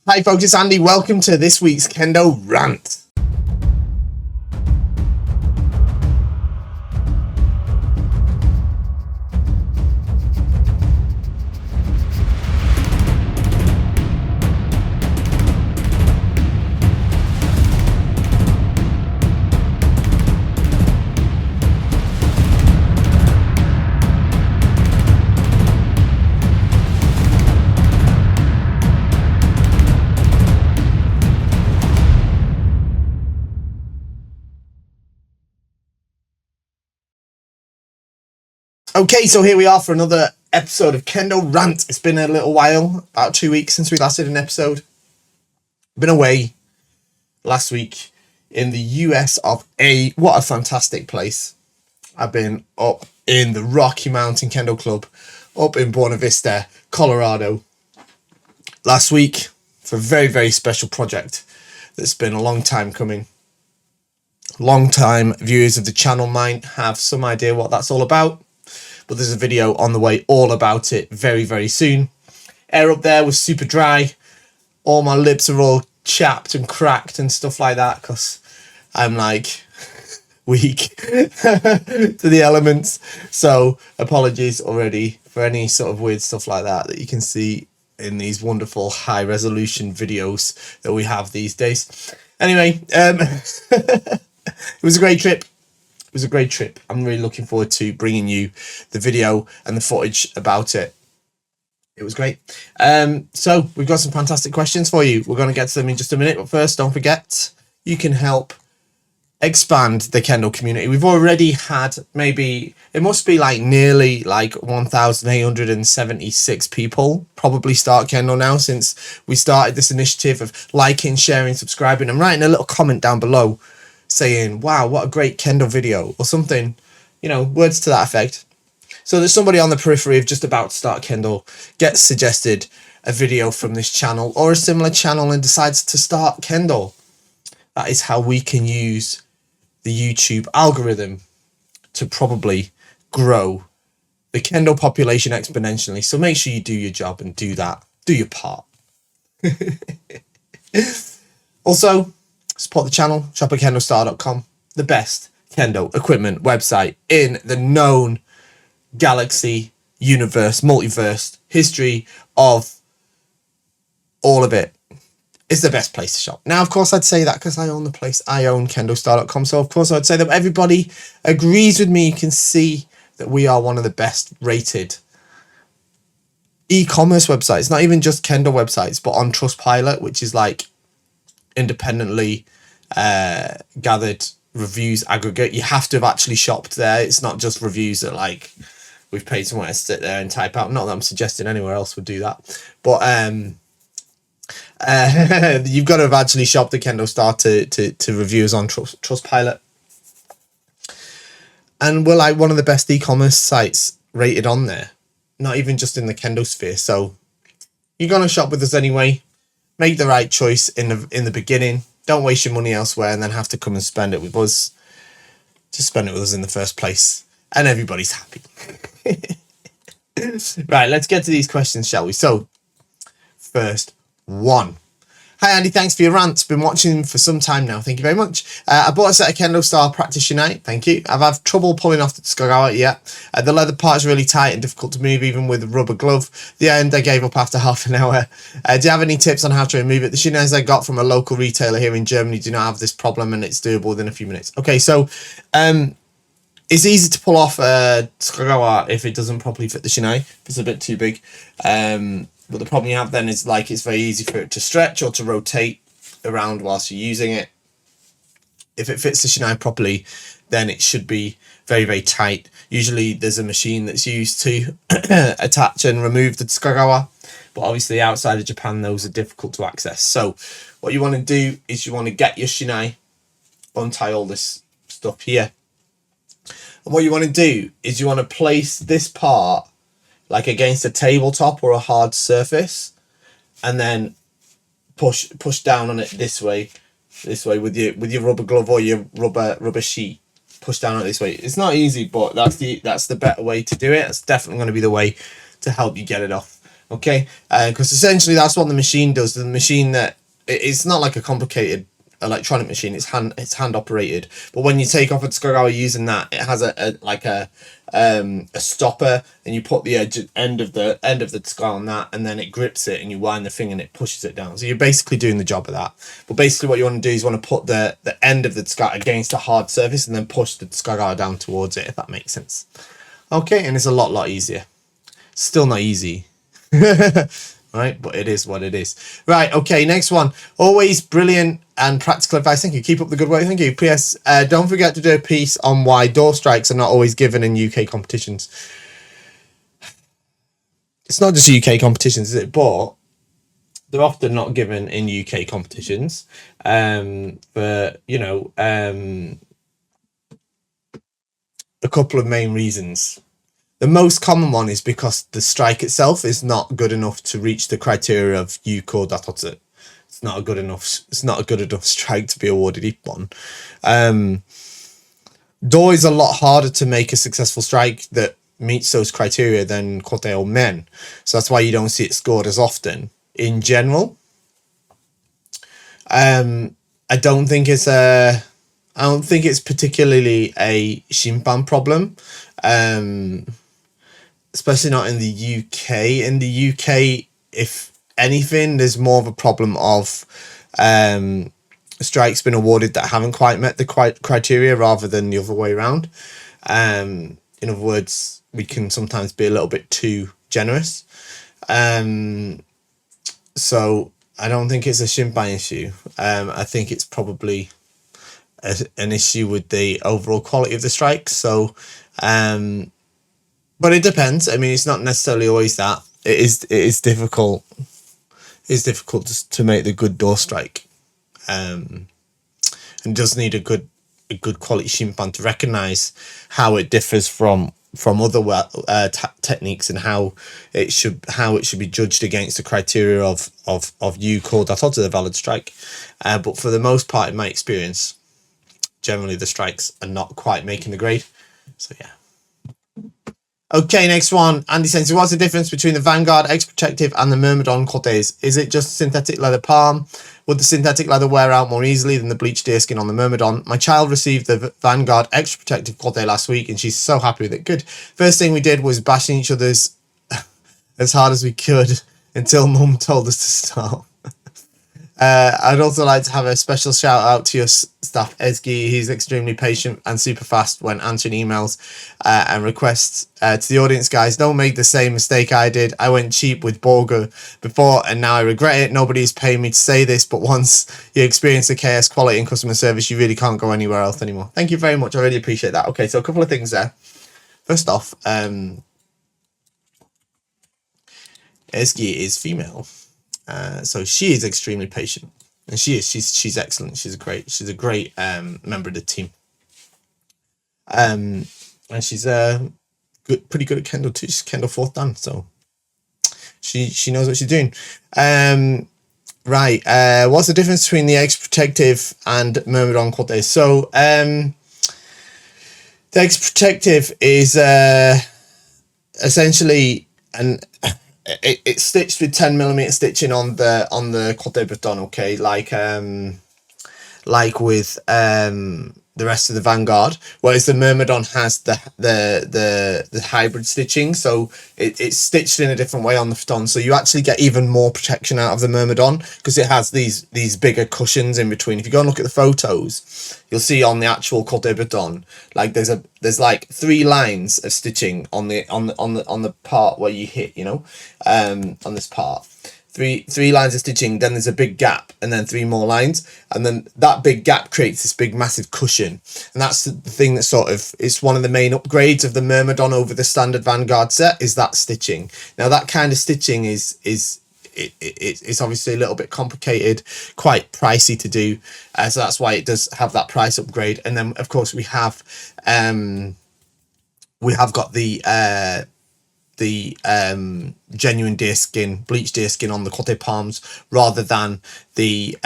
Hi folks, it's Andy. Welcome to this week's Kendo Rant. Okay, so here we are for another episode of Kendo Rant. It's been a little while, about 2 weeks since we last did an episode. Been away last week in the US of A. What a fantastic place. I've been up in the Rocky Mountain Kendo Club, up in Buena Vista, Colorado, last week for a very, very special project that's been a long time coming. Long-time viewers of the channel might have some idea what that's all about. But there's a video on the way all about it very, very soon. Air up there was super dry. All my lips are all chapped and cracked and stuff like that because I'm like weak to the elements. So apologies already for any sort of weird stuff like that you can see in these wonderful high resolution videos that we have these days. Anyway, it was a great trip. It was a great trip. I'm really looking forward to bringing you the video and the footage about it. It was great. So we've got some fantastic questions for you. We're going to get to them in just a minute. But first, don't forget, you can help expand the Kendo community. We've already had maybe, it must be like nearly like 1,876 people probably start Kendo now since we started this initiative of liking, sharing, subscribing and writing a little comment down below saying, wow, what a great Kendo video or something, you know, words to that effect. So there's somebody on the periphery of just about to start Kendo gets suggested a video from this channel or a similar channel and decides to start Kendo. That is how we can use the YouTube algorithm to probably grow the Kendo population exponentially. So make sure you do your job and do that. Do your part. Also, support the channel, shop at KendoStar.com, the best Kendo equipment website in the known galaxy, universe, multiverse, history of all of it. It's the best place to shop. Now, of course, I'd say that because I own the place. I own KendoStar.com. So, of course, I'd say that everybody agrees with me. You can see that we are one of the best rated e-commerce websites. Not even just Kendo websites, but on Trustpilot, which is like independently gathered reviews aggregate. You have to have actually shopped there. It's not just reviews that like we've paid someone to sit there and type out. Not that I'm suggesting anywhere else would do that, but you've got to have actually shopped the KendoStar to reviews on Trustpilot. And we're like one of the best e-commerce sites rated on there, not even just in the Kendo sphere. So you're gonna shop with us anyway. Make the right choice in the beginning. Don't waste your money elsewhere and then have to come and spend it with us. Just spend it with us in the first place. And everybody's happy. Right, let's get to these questions, shall we? So, first one. Hi Andy, thanks for your rant. Been watching for some time now. Thank you very much. I bought a set of KendoStar Practitioner. Thank you. I've had trouble pulling off the Tsukugawa yet. The leather part is really tight and difficult to move even with a rubber glove. The end I gave up after half an hour. Do you have any tips on how to remove it? The shinais I got from a local retailer here in Germany do not have this problem and it's doable within a few minutes. Okay, so it's easy to pull off a Tsukugawa if it doesn't properly fit the shinai. If it's a bit too big. But the problem you have then is like it's very easy for it to stretch or to rotate around whilst you're using it. If it fits the shinai properly, then it should be very, very tight. Usually there's a machine that's used to attach and remove the Tsukugawa. But obviously outside of Japan, those are difficult to access. So what you want to do is you want to get your shinai, untie all this stuff here. And what you want to do is you want to place this part like against a tabletop or a hard surface, and then push down on it this way with your rubber glove or your rubber sheet. Push down on it this way. It's not easy, but that's the better way to do it. It's definitely going to be the way to help you get it off Okay, because essentially that's what the machine does. The machine that it's not like a complicated electronic machine. It's hand operated. But when you take off a Tsukugawa using that, it has a stopper, and you put the end of the Tsukugawa on that, and then it grips it, and you wind the thing, and it pushes it down. So you're basically doing the job of that. But basically, what you want to do is you want to put the end of the Tsukugawa against a hard surface, and then push the Tsukugawa down towards it. If that makes sense. Okay, and it's a lot easier. Still not easy. Right, but it is what it is. Right, okay, next one. Always brilliant and practical advice. Thank you. Keep up the good work. Thank you. P.S. Don't forget to do a piece on why door strikes are not always given in UK competitions. It's not just UK competitions, is it? But they're often not given in UK competitions. For a couple of main reasons. The most common one is because the strike itself is not good enough to reach the criteria of Yuko Datotsu. It's not a good enough strike to be awarded Ippon. Do is a lot harder to make a successful strike that meets those criteria than Kote or Men. So that's why you don't see it scored as often. In general, I don't think it's particularly a Shimpan problem. Especially not in the UK. In the UK, if anything, there's more of a problem of strikes been awarded that haven't quite met the criteria rather than the other way around. In other words, we can sometimes be a little bit too generous. So I don't think it's a Shimpan issue. I think it's probably an issue with the overall quality of the strikes. So, but it depends. I mean, it's not necessarily always that. It is difficult. It's difficult to make the good door strike, and does need a good quality Shimpan to recognise how it differs from other techniques and how it should be judged against the criteria of you called that onto the valid strike. But for the most part, in my experience, generally the strikes are not quite making the grade. So yeah. Okay, next one. Andy says, what's the difference between the Vanguard X Protective and the Murmidon Cotes? Is it just synthetic leather palm? Would the synthetic leather wear out more easily than the bleached deerskin on the Murmidon? My child received the Vanguard Extra Protective Cote last week and she's so happy with it. Good. First thing we did was bashing each other's as hard as we could until Mum told us to stop. I'd also like to have a special shout out to your staff, Ezgi. He's extremely patient and super fast when answering emails and requests. To the audience, guys, don't make the same mistake I did. I went cheap with Borgo before and now I regret it. Nobody's paying me to say this, but once you experience the KS quality and customer service, you really can't go anywhere else anymore. Thank you very much. I really appreciate that. Okay, so a couple of things there. First off, Ezgi is female. So she is extremely patient, and she's excellent. She's a great member of the team. And she's pretty good at Kendo too. She's Kendo 4th Dan, so she knows what she's doing. Right. What's the difference between the X Protective and Murmidon Cote? So the X Protective is essentially it's stitched with 10mm stitching on the Cote Breton, okay, like with the rest of the Vanguard, whereas the Murmidon has the hybrid stitching, so it's stitched in a different way on the Breton, so you actually get even more protection out of the Myrmidon because it has these bigger cushions in between. If you go and look at the photos, you'll see on the actual Côte Breton, like there's like 3 lines of stitching on the part where you hit, on this part. Three lines of stitching, then there's a big gap, and then 3 more lines, and then that big gap creates this big massive cushion, and that's the thing that sort of it's one of the main upgrades of the Myrmidon over the standard Vanguard set is that stitching. Now that kind of stitching is it's obviously a little bit complicated, quite pricey to do, so that's why it does have that price upgrade. And then of course we have got the genuine deerskin, bleached deerskin on the Cote palms rather than the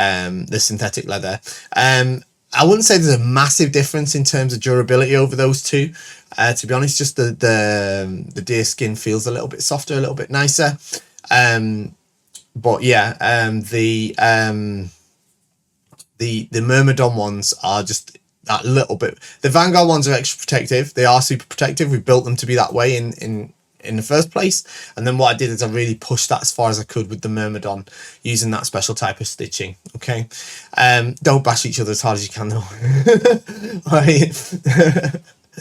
synthetic leather. I wouldn't say there's a massive difference in terms of durability over those two. To be honest, just the deerskin feels a little bit softer, a little bit nicer. But yeah, the Murmidon ones are just that little bit. The Vanguard ones are extra protective. They are super protective. We built them to be that way in the first place. And then what I did is I really pushed that as far as I could with the Myrmidon using that special type of stitching. Okay. Don't bash each other as hard as you can though. Right.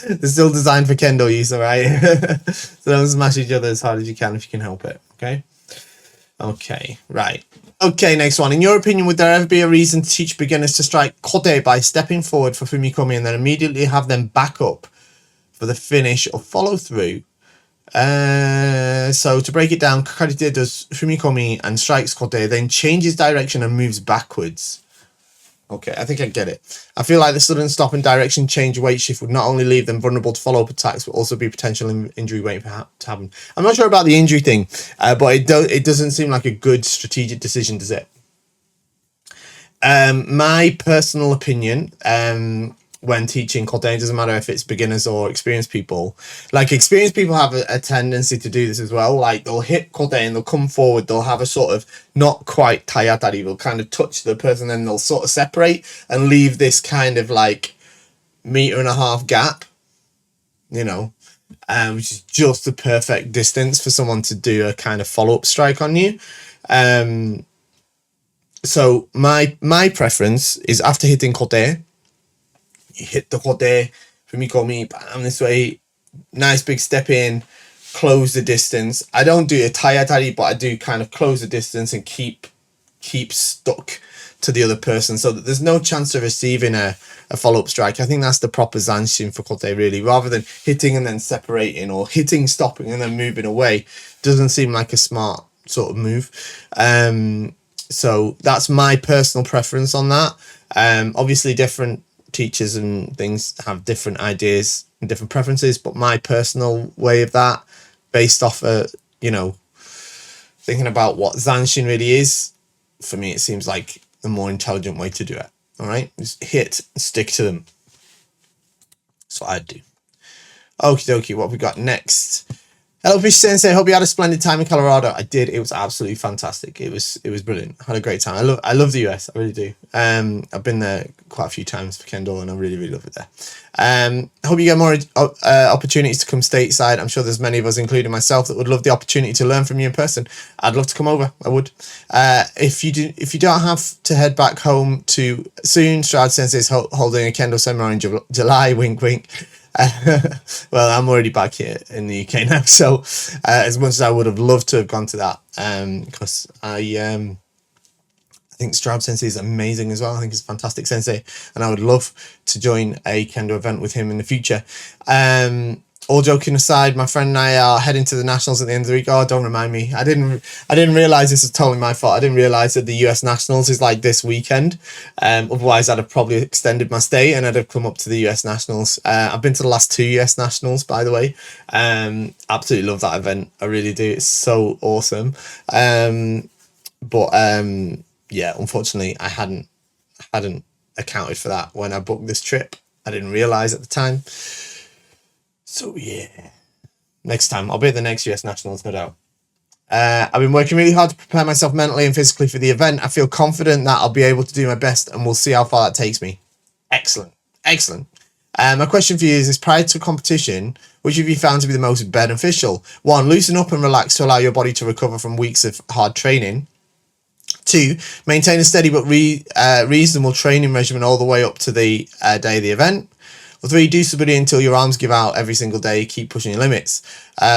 They're still designed for Kendo use, all right? So don't smash each other as hard as you can if you can help it. Okay. Okay, right. Okay, next one. In your opinion, would there ever be a reason to teach beginners to strike Kode by stepping forward for Fumikomi and then immediately have them back up for the finish or follow through? So to break it down, Kakarite does Fumikomi and strikes Kode, then changes direction and moves backwards. Okay, I think I get it. I feel like the sudden stop and direction change weight shift would not only leave them vulnerable to follow-up attacks, but also be potential injury waiting to happen. I'm not sure about the injury thing, but it doesn't seem like a good strategic decision, does it? My personal opinion, when teaching Kote, it doesn't matter if it's beginners or experienced people. Like experienced people have a tendency to do this as well. Like they'll hit Kote and they'll come forward. They'll have a sort of not quite tayatari. They'll kind of touch the person, then they'll sort of separate and leave this kind of like 1.5 meter gap. You know, which is just the perfect distance for someone to do a kind of follow-up strike on you. So my preference is after hitting Kote, you hit the Kote, Fumikomi, bam, this way, nice big step in, close the distance. I don't do a tayatari, but I do kind of close the distance and keep stuck to the other person so that there's no chance of receiving a follow-up strike. I think that's the proper zanshin for Kote, really, rather than hitting and then separating or hitting, stopping and then moving away. Doesn't seem like a smart sort of move. So that's my personal preference on that. Obviously different teachers and things have different ideas and different preferences, but my personal way of that, based off thinking about what zanshin really is, for me it seems like the more intelligent way to do it. All right, just hit and stick to them. That's what I'd do. Okie dokie, what have we got next? Hello Fish Sensei, hope you had a splendid time in Colorado. I did. It was absolutely fantastic. It was brilliant. I had a great time. I love the US. I really do. I've been there quite a few times for Kendo and I really, really love it there. I hope you get more opportunities to come stateside. I'm sure there's many of us, including myself, that would love the opportunity to learn from you in person. I'd love to come over. I would. If you don't have to head back home too soon, Stroud Sensei is holding a Kendo seminar in July. Wink, wink. Well, I'm already back here in the UK now, so as much as I would have loved to have gone to that, because I think Straub Sensei is amazing as well. I think he's a fantastic sensei, and I would love to join a Kendo event with him in the future. All joking aside, my friend and I are heading to the Nationals at the end of the week. Oh, don't remind me. I didn't realize this was totally my fault. I didn't realize that the US Nationals is like this weekend. Otherwise, I'd have probably extended my stay and I'd have come up to the US Nationals. I've been to the last 2 US Nationals, by the way. Absolutely love that event. I really do. It's so awesome. But yeah, unfortunately, I hadn't accounted for that when I booked this trip. I didn't realize at the time. So yeah, next time I'll be at the next US Nationals, no doubt. I've been working really hard to prepare myself mentally and physically for the event. I feel confident that I'll be able to do my best, and we'll see how far that takes me. Excellent. My question for you is prior to competition, which have you found to be the most beneficial? 1, loosen up and relax to allow your body to recover from weeks of hard training. 2, maintain a steady but reasonable training regimen all the way up to the day of the event. Or 3, do somebody until your arms give out every single day. Keep pushing your limits.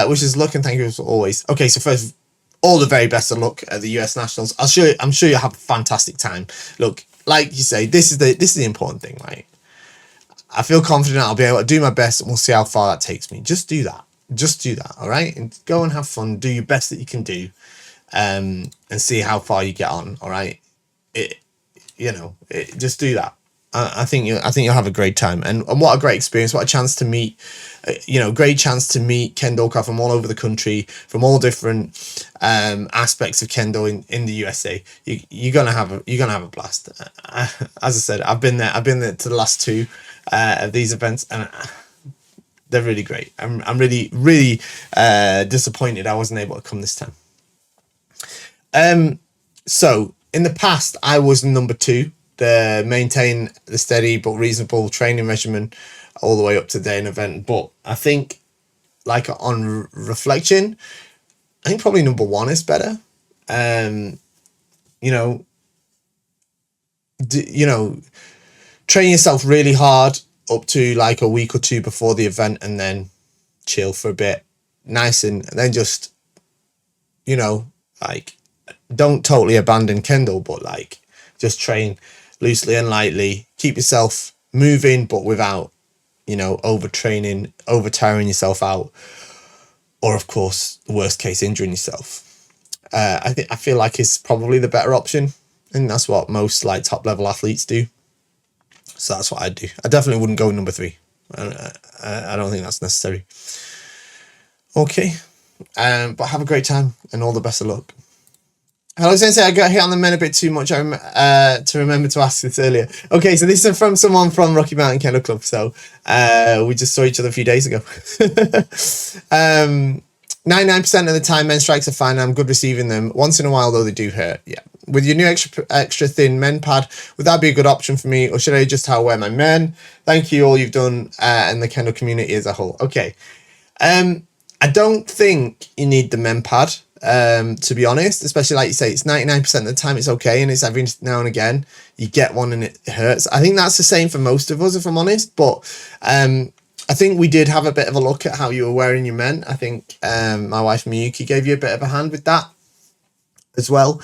Wish us luck and thank you as always. Okay, so first, all the very best of luck at the US Nationals. I'm sure you'll have a fantastic time. Look, like you say, this is the important thing, right? I feel confident I'll be able to do my best and we'll see how far that takes me. Just do that. All right? And go and have fun. Do your best that you can do, and see how far you get on. All right? Just do that. I think you'll have a great time, and what a great experience! What a chance to meet, great chance to meet Kendoka from all over the country, from all different aspects of Kendo in the USA. You're gonna have a blast. As I said, I've been there to the last 2 of these events, and they're really great. I'm really disappointed I wasn't able to come this time. So in the past, I was number 2, the maintain the steady but reasonable training regimen all the way up to day and event. But I think, like on reflection, I think probably number 1 is better. You know, train yourself really hard up to like a week or 2 before the event, and then chill for a bit, nice, and then just, like, don't totally abandon Kendo, but like just train loosely and lightly, keep yourself moving, but without, overtraining, over tiring yourself out, or of course, worst case, injuring yourself. I feel like it's probably the better option, and that's what most like top level athletes do. So that's what I'd do. I definitely wouldn't go number 3. I don't think that's necessary. Okay, but have a great time and all the best of luck. I was going to say, I got hit on the men a bit too much. To remember to ask this earlier. Okay, so this is from someone from Rocky Mountain Kendo Club. So we just saw each other a few days ago. 99% of the time, men strikes are fine. I'm good receiving them. Once in a while, though, they do hurt. Yeah. With your new extra thin men pad, would that be a good option for me, or should I adjust how I wear my men? Thank you, all you've done, and the Kendo community as a whole. Okay. I don't think you need the men pad. To be honest, especially like you say, it's 99% of the time it's okay, and it's every now and again you get one and it hurts. I think that's the same for most of us, if I'm honest, but I think we did have a bit of a look at how you were wearing your men. I think my wife Miyuki gave you a bit of a hand with that as well.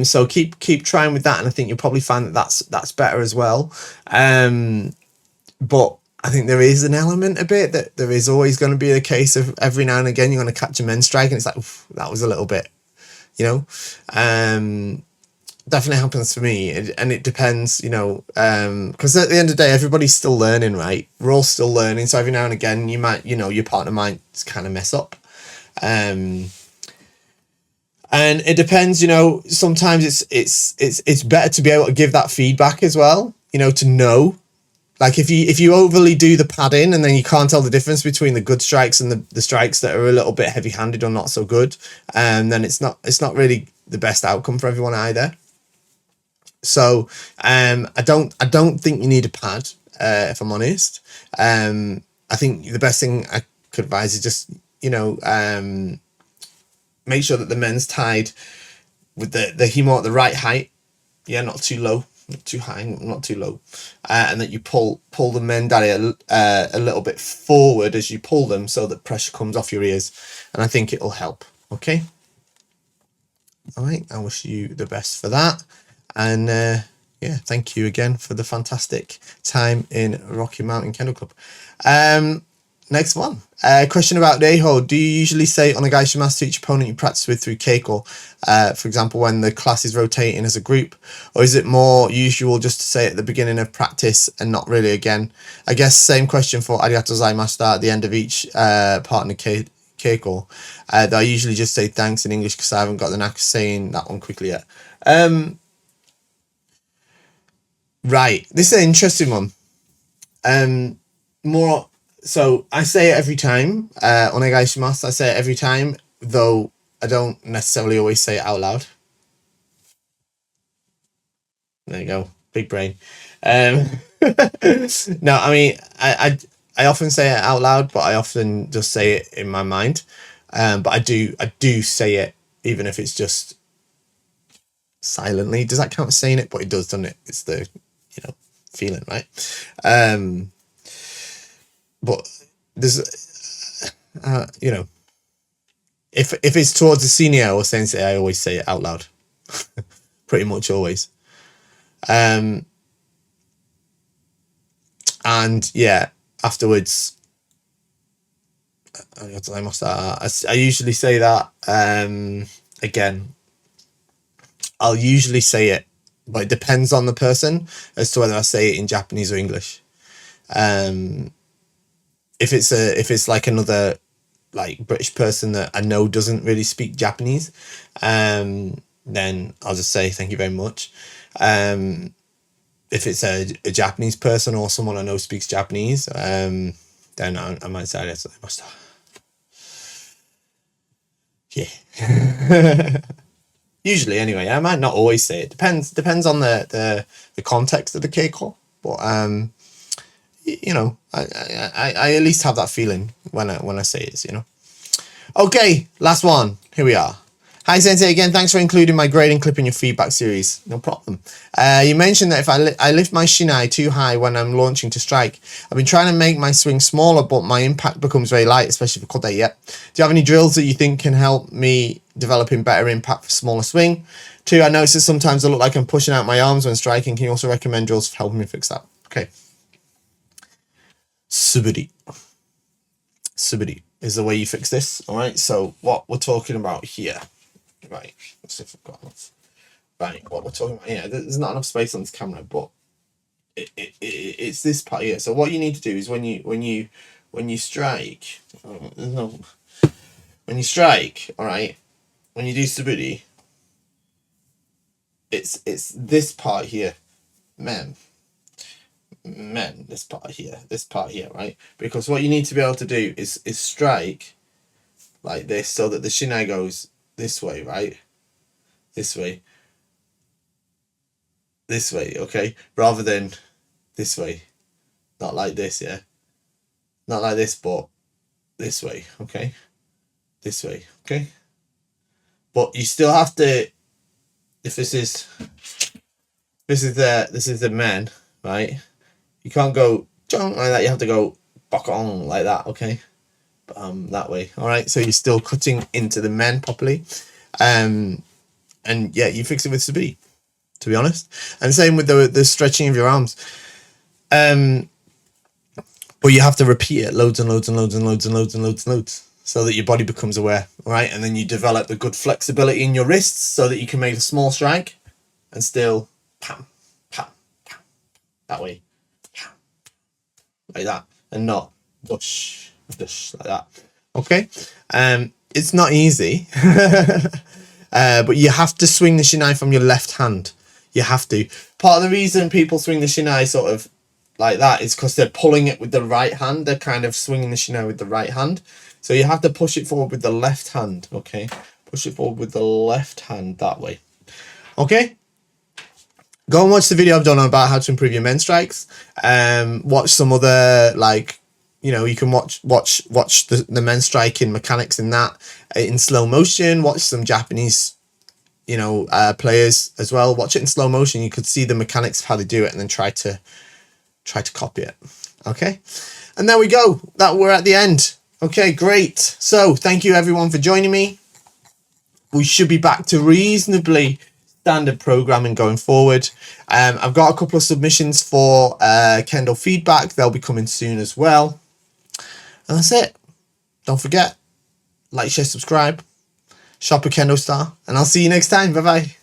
So keep trying with that, and I think you'll probably find that that's better as well. But I think there is an element a bit that there is always going to be a case of every now and again you're going to catch a men's strike and it's like, that was a little bit, definitely happens for me. And it depends, because at the end of the day, everybody's still learning, right? We're all still learning. So every now and again you might, your partner might kind of mess up. And it depends, sometimes it's better to be able to give that feedback as well, to know. Like if you overly do the padding and then you can't tell the difference between the good strikes and the strikes that are a little bit heavy-handed or not so good, then it's not really the best outcome for everyone either. So I don't think you need a pad, if I'm honest. I think the best thing I could advise is just make sure that the men's tied with the hemo at the right height. Yeah, not too low. Not too high, not too low, and that you pull the men down a little bit forward as you pull them, so that pressure comes off your ears, and I think it'll help. Okay, all right. I wish you the best for that, and thank you again for the fantastic time in Rocky Mountain Kendo Club. Next one. Question about Deiho. Do you usually say onegaishimasu to each opponent you practice with through keiko? For example, when the class is rotating as a group, or is it more usual just to say at the beginning of practice and not really again? I guess same question for arigatou gozaimashita at the end of each partner keiko. I usually just say thanks in English because I haven't got the knack of saying that one quickly yet. Right. This is an interesting one. So I say it every time. Onegaishimasu. I say it every time, though I don't necessarily always say it out loud. There you go, big brain. No, I mean I often say it out loud, but I often just say it in my mind. But I do say it even if it's just silently. Does that count as saying it? But it does, doesn't it? It's the feeling, right? But there's, if it's towards a senior or sensei, I always say it out loud, pretty much always. And yeah, afterwards, I usually say that. Again, I'll usually say it, but it depends on the person as to whether I say it in Japanese or English. If it's like another like British person that I know doesn't really speak Japanese, then I'll just say thank you very much. If it's a Japanese person or someone I know speaks Japanese, then I might say arigatou gozaimashita. Yeah. Usually, anyway. I might not always say it. Depends on the context of the K-core. But you know, I at least have that feeling when I say it. You know. Okay, last one. Here we are. Hi Sensei again. Thanks for including my grading clip in your feedback series. No problem. You mentioned that if I lift my shinai too high when I'm launching to strike, I've been trying to make my swing smaller, but my impact becomes very light, especially for kote. Yep. Do you have any drills that you think can help me developing better impact for smaller swing? 2, I notice that sometimes I look like I'm pushing out my arms when striking. Can you also recommend drills for helping me fix that? Okay. Suburi is the way you fix this. All right. So what we're talking about here. Right, let's see if I've got enough. Right, what we're talking about here, there's not enough space on this camera, but it's this part here. So what you need to do is when you strike, when you strike, all right, when you do suburi, it's this part here, this part here, right? Because what you need to be able to do is strike like this, so that the shinai goes this way, right? This way, okay? Rather than this way. Not like this, yeah? Not like this, but this way, okay? This way, okay? But you still have to, if this is the men, right? You can't go like that, you have to go on like that, okay? That way, all right? So you're still cutting into the men properly. And yeah, you fix it with suburi, to be honest. And same with the stretching of your arms. But you have to repeat it loads and loads and loads and loads and loads and loads and loads, so that your body becomes aware, all right? And then you develop the good flexibility in your wrists, so that you can make a small strike and still pam, pam, pam, that way, pam, like that, and not dush like that. Okay, it's not easy. But you have to swing the shinai from your left hand. You have to. Part of the reason people swing the shinai sort of like that is because they're pulling it with the right hand. They're kind of swinging the shinai with the right hand. So you have to push it forward with the left hand, okay? Push it forward with the left hand that way. Okay? Go and watch the video I've done about how to improve your men's strikes. Watch some other, like, you know, you can watch the men's striking mechanics in that in slow motion. Watch some Japanese, you know, players as well. Watch it in slow motion. You could see the mechanics of how they do it, and then try to copy it. Okay, and there we go. That we're at the end. Okay, great. So thank you everyone for joining me. We should be back to reasonably standard programming going forward. I've got a couple of submissions for Kendo feedback. They'll be coming soon as well. And that's it. Don't forget, like, share, subscribe, shop at KendoStar, and I'll see you next time. Bye bye.